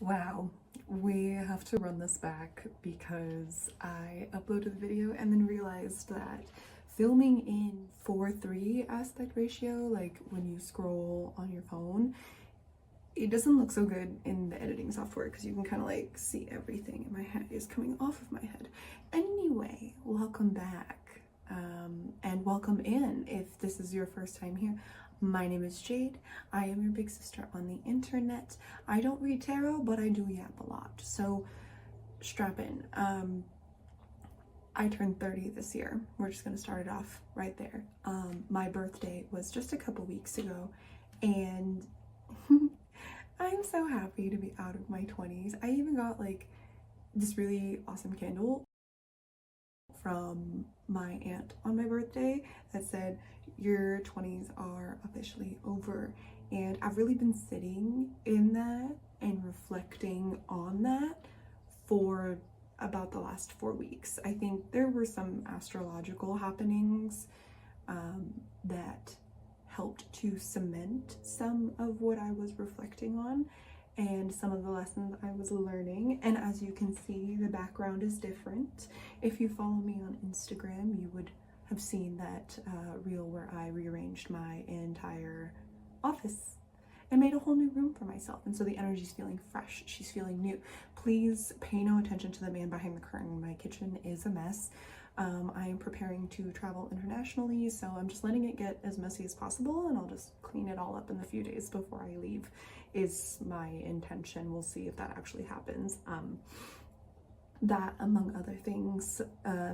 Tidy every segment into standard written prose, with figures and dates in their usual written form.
Wow, we have to run this back because I uploaded the video and then realized that filming in 4:3 aspect ratio, like when you scroll on your phone, it doesn't look so good in the editing software because you can kind of like see everything in my head is coming off of my head. Anyway, welcome back and welcome in if this is your first time here. My name is Jade. I am your big sister on the internet. I don't read tarot, but I do yap a lot. So strap in. I turned 30 this year. We're just gonna start it off right there. My birthday was just a couple weeks ago, and I'm so happy to be out of my 20s. I even got like this really awesome candle from my aunt on my birthday that said your 20s are officially over, and I've really been sitting in that and reflecting on that for about the last 4 weeks. I think there were some astrological happenings that helped to cement some of what I was reflecting on and some of the lessons I was learning. And as you can see, the background is different. If you follow me on Instagram, you would have seen that reel where I rearranged my entire office and made a whole new room for myself. And so the energy's feeling fresh, she's feeling new. Please pay no attention to the man behind the curtain. My kitchen is a mess. I am preparing to travel internationally, so I'm just letting it get as messy as possible, and I'll just clean it all up in the few days before I leave is my intention. We'll see if that actually happens. That among other things,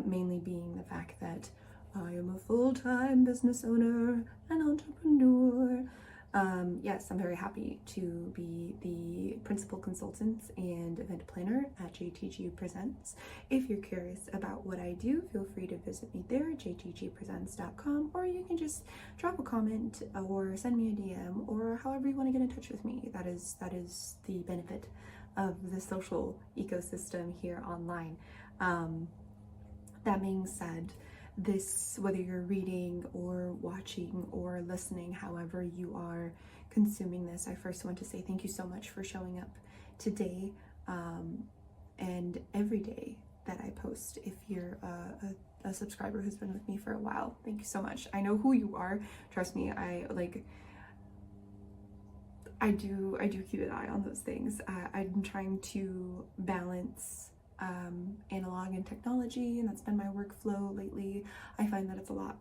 mainly being the fact that I am a full-time business owner and entrepreneur. Yes, I'm very happy to be the principal consultant and event planner at JTG Presents. If you're curious about what I do, feel free to visit me there at jtgpresents.com, or you can just drop a comment or send me a DM, or however you want to get in touch with me. That is the benefit of the social ecosystem here online. That being said, this, whether you're reading or watching or listening, however you are consuming this, I first want to say thank you so much for showing up today and every day that I post. If you're a subscriber who's been with me for a while, thank you so much. I know who you are. Trust me, I do keep an eye on those things. I'm trying to balance analog and technology, and that's been my workflow lately. I find that it's a lot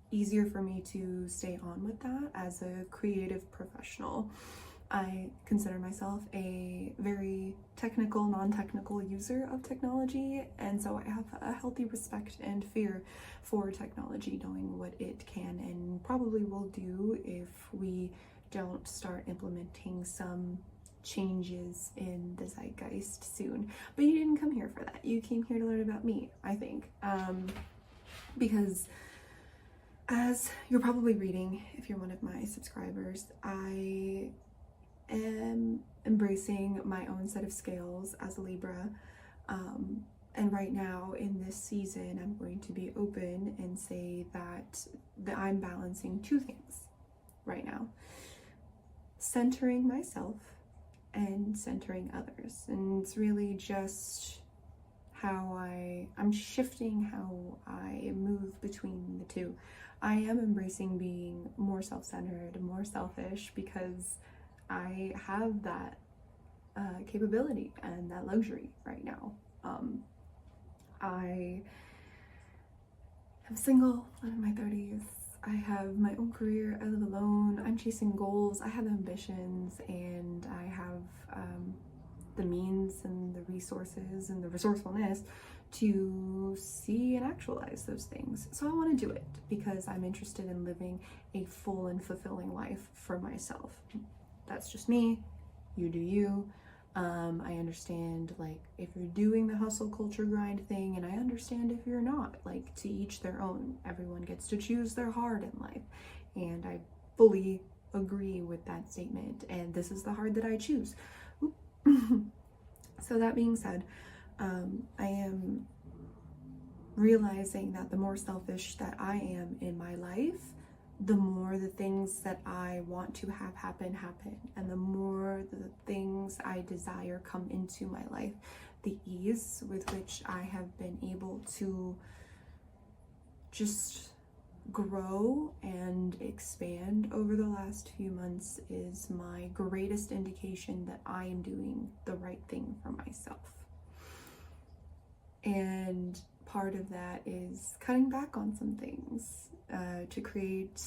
easier for me to stay on with that as a creative professional. I consider myself a very technical, non-technical user of technology, and so I have a healthy respect and fear for technology, knowing what it can and probably will do if we don't start implementing some changes in the zeitgeist soon. But you didn't come here for that. You came here to learn about me, I think, because as you're probably reading, if you're one of my subscribers, I am embracing my own set of scales as a Libra, and right now in this season I'm going to be open and say that I'm balancing two things right now: centering myself and centering others. And it's really just how I'm shifting how I move between the two. I am embracing being more self-centered, more selfish, because I have that capability and that luxury right now. I am single, I'm in my 30s. I have my own career, I live alone, I'm chasing goals, I have ambitions, and I have the means and the resources and the resourcefulness to see and actualize those things. So I want to do it because I'm interested in living a full and fulfilling life for myself. That's just me. You do you. I understand, like, if you're doing the hustle culture grind thing, and I understand if you're not. Like, to each their own. Everyone gets to choose their hard in life, and I fully agree with that statement, and this is the hard that I choose. So that being said, I am realizing that the more selfish that I am in my life, the more the things that I want to have happen, and the more the things I desire come into my life, the ease with which I have been able to just grow and expand over the last few months is my greatest indication that I am doing the right thing for myself. And part of that is cutting back on some things to create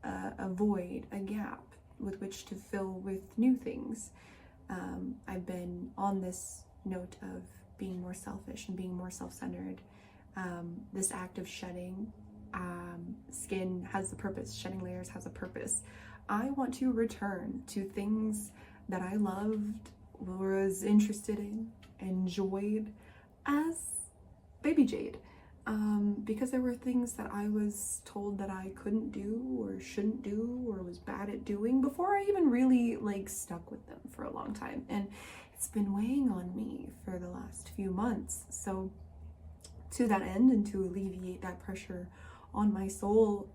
a void, a gap with which to fill with new things. I've been on this note of being more selfish and being more self-centered. This act of shedding skin has a purpose, shedding layers has a purpose. I want to return to things that I loved, was interested in, enjoyed as baby Jade, because there were things that I was told that I couldn't do or shouldn't do or was bad at doing before I even really like stuck with them for a long time, and it's been weighing on me for the last few months. So to that end, and to alleviate that pressure on my soul,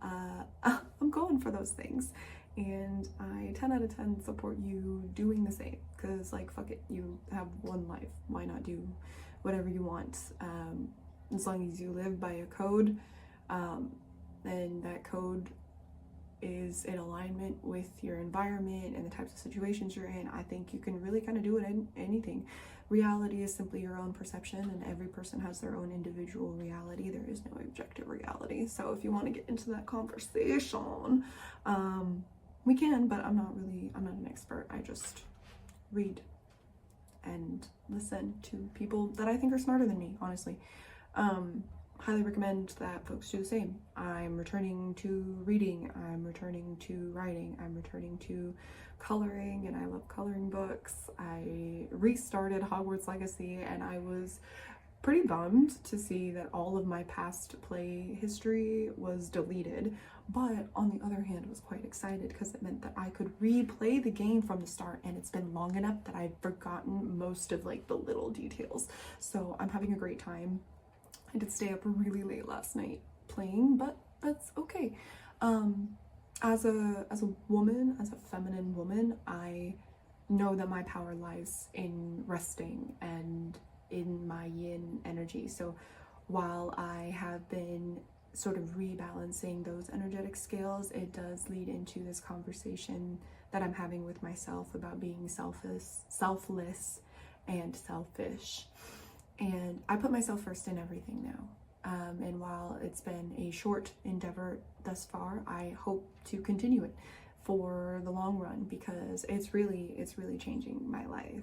I'm going for those things, and I 10 out of 10 support you doing the same, because like, fuck it, you have one life, why not do whatever you want, as long as you live by a code, and that code is in alignment with your environment and the types of situations you're in. I think you can really kind of do it in anything. Reality is simply your own perception, and every person has their own individual reality. There is no objective reality. So if you want to get into that conversation, we can, but I'm not an expert. I just read and listen to people that I think are smarter than me, honestly. Highly recommend that folks do the same. I'm returning to reading, I'm returning to writing, I'm returning to coloring, and I love coloring books. I restarted Hogwarts Legacy, and I was pretty bummed to see that all of my past play history was deleted, but on the other hand, I was quite excited because it meant that I could replay the game from the start, and it's been long enough that I've forgotten most of like the little details. So I'm having a great time. I did stay up really late last night playing, but that's okay. As a woman, as a feminine woman, I know that my power lies in resting and in my yin energy. So while I have been sort of rebalancing those energetic scales, it does lead into this conversation that I'm having with myself about being selfless, and selfish. And I put myself first in everything now. And while it's been a short endeavor thus far, I hope to continue it for the long run, because it's really changing my life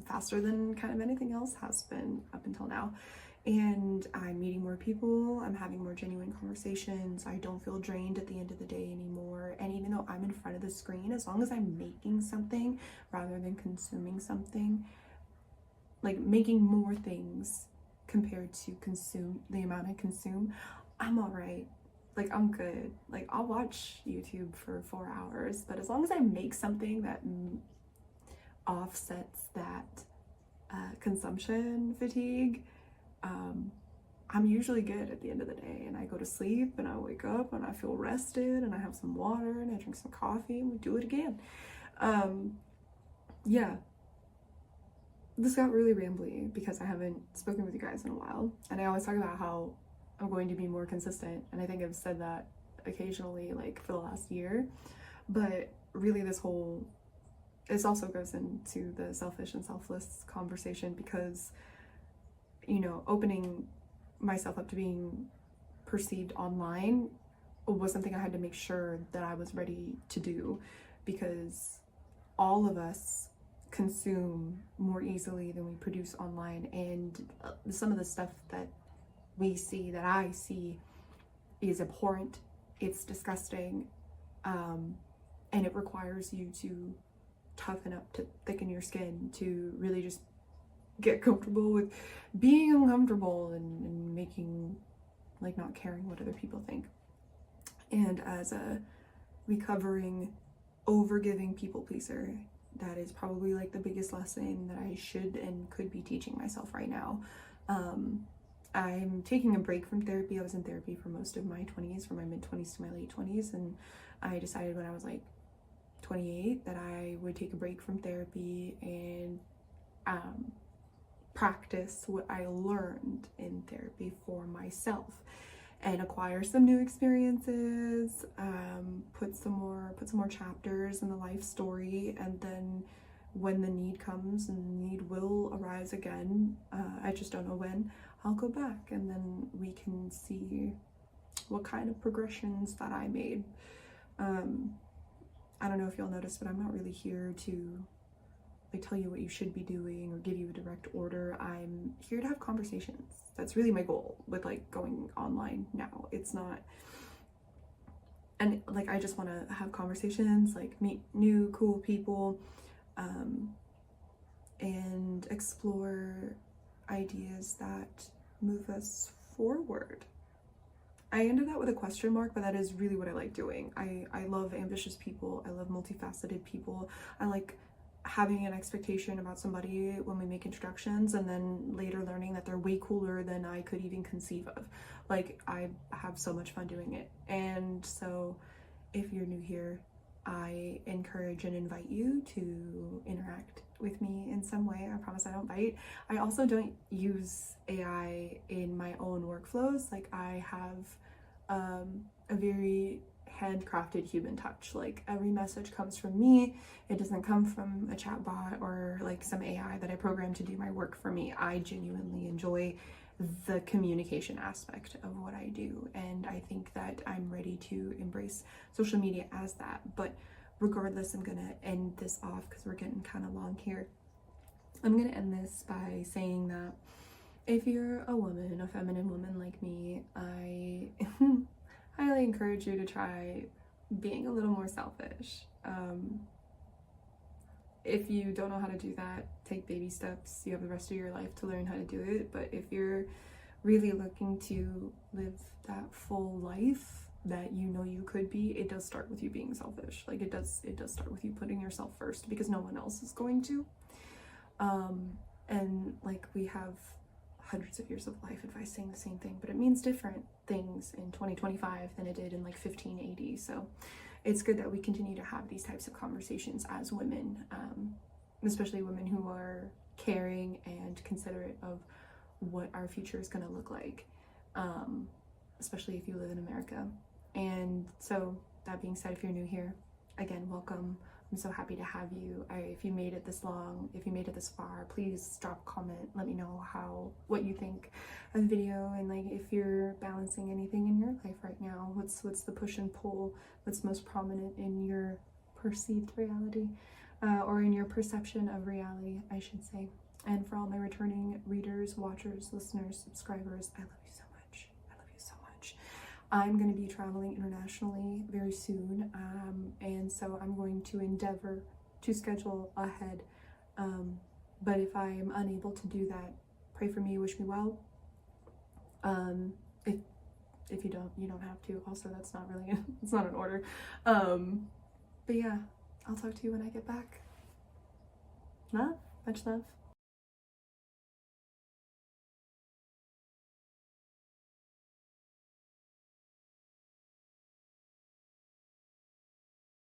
faster than kind of anything else has been up until now. And I'm meeting more people, I'm having more genuine conversations, I don't feel drained at the end of the day anymore. And even though I'm in front of the screen, as long as I'm making something rather than consuming something, like making more things compared to the amount I consume, I'm all right. Like, I'm good. Like, I'll watch YouTube for 4 hours, but as long as I make something that offsets that consumption fatigue, I'm usually good at the end of the day, and I go to sleep and I wake up and I feel rested and I have some water and I drink some coffee and we do it again. Yeah. This got really rambly because I haven't spoken with you guys in a while, and I always talk about how I'm going to be more consistent, and I think I've said that occasionally like for the last year, but really this also goes into the selfish and selfless conversation, because, you know, opening myself up to being perceived online was something I had to make sure that I was ready to do, because all of us consume more easily than we produce online, and some of the stuff that I see is abhorrent, it's disgusting, and it requires you to toughen up, to thicken your skin, to really just get comfortable with being uncomfortable and making, like, not caring what other people think. And as a recovering, overgiving people pleaser, that is probably like the biggest lesson that I should and could be teaching myself right now. I'm taking a break from therapy. I was in therapy for most of my 20s, from my mid-20s to my late 20s, and I decided when I was like 28 that I would take a break from therapy and practice what I learned in therapy for myself and acquire some new experiences, put some more chapters in the life story, and then when the need comes, and the need will arise again, I just don't know when, I'll go back and then we can see what kind of progressions that I made. I don't know if you'll notice, but I'm not really here to like tell you what you should be doing or give you a direct order. I'm here to have conversations. That's really my goal with like going online now. It's not, and like I just want to have conversations, like meet new cool people, and explore ideas that move us forward. I ended that with a question mark, but that is really what I like doing. I love ambitious people. I love multifaceted people. I like having an expectation about somebody when we make introductions and then later learning that they're way cooler than I could even conceive of. Like, I have so much fun doing it. And so if you're new here, I encourage and invite you to interact with me in some way. I promise I don't bite. I also don't use AI in my own workflows. Like, I have a very handcrafted human touch. Like, every message comes from me. It doesn't come from a chatbot or like some AI that I programmed to do my work for me. I genuinely enjoy the communication aspect of what I do, and I think that I'm ready to embrace social media as that. But regardless, I'm gonna end this off because we're getting kind of long here. I'm gonna end this by saying that if you're a woman, a feminine woman like me, I highly encourage you to try being a little more selfish. If you don't know how to do that, take baby steps. You have the rest of your life to learn how to do it. But if you're really looking to live that full life that you know you could be, it does start with you being selfish. Like, it does start with you putting yourself first, because no one else is going to. And like, we have hundreds of years of life advice saying the same thing, but it means different things in 2025 than it did in like 1580. So it's good that we continue to have these types of conversations as women, especially women who are caring and considerate of what our future is going to look like, especially if you live in America. And so that being said, if you're new here, again, welcome. I'm so happy to have you. If you made it this long, if you made it this far, please drop a comment. Let me know what you think of the video, and like if you're balancing anything in your life right now. What's the push and pull that's most prominent in your perceived reality, or in your perception of reality, I should say. And for all my returning readers, watchers, listeners, subscribers, I love you so much. I love you so much. I'm going to be traveling internationally very soon, and so I'm going to endeavor to schedule ahead, but if I'm unable to do that, pray for me, wish me well. If you don't have to. Also, that's not really it's not an order. But yeah, I'll talk to you when I get back. Love, much love.